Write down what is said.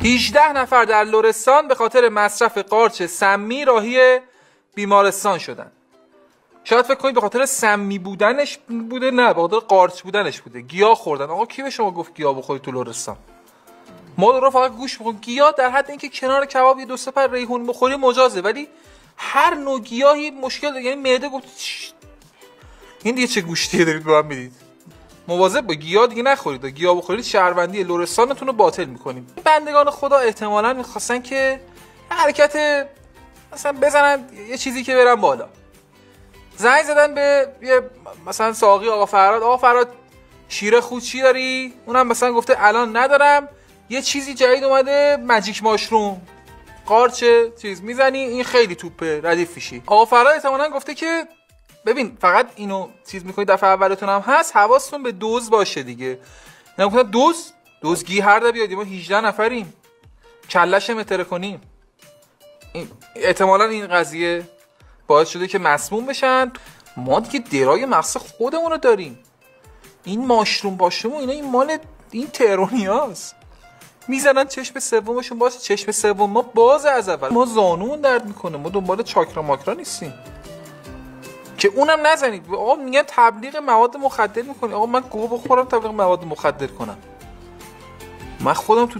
18 نفر در لرستان به خاطر مصرف قارچ سمی راهی بیمارستان شدن. شاید فکر کنید به خاطر سمی بودنش بوده، نه، به خاطر قارچ بودنش بوده. گیاه خوردن. آقا کی به شما گفت گیاه بخورید تو لرستان؟ ما رو فقط گوش بخوریم. گیاه در حد اینکه کنار کباب یه دو سه پر ریحون بخوری مجازه، ولی هر نوع گیاهی مشکل داره. یعنی معده گفت این دیگه چه گوشتیه دارید به من میدید؟ مواظب با گیاه دیگه نخورید. گیاه بخورید شهروندی لرستانتون رو باطل میکنیم. بندگان خدا احتمالاً میخواستن که حرکت مثلا بزنن یه چیزی که برن بالا. زنگ زدن به یه مثلا ساقی آقا فراد. آقا فراد شیر خود چی داری؟ اونم مثلا گفته الان ندارم، یه چیزی جدید اومده، ماجیک ماشروم، قارچ چیز میزنی این خیلی توپه، ردیف میشی. آقا فراد احتمالاً گفته که ببین فقط اینو چیز میکنید دفعه اولتون هم هست، حواستون به دوز باشه دیگه. اینا گفتن دوزگی هر دا بیادیم، ما 18 نفریم، کلش متر کنیم. احتمالاً این قضیه باعث شده که مسموم بشن. ما دیگه درای مغز خودمون رو داریم. این ماشروم اینا این مال این ترونیاست. میزنن چشم سومشون باز، چشم سوم ما باز از اول، ما زانومون درد میکنه، ما دنبال چاکرا ماکرا نیستیم که اونم نزنید. آقا میگن تبلیغ مواد مخدر میکنی. آقا من گوه بخورم تبلیغ مواد مخدر کنم؟ من خودم تو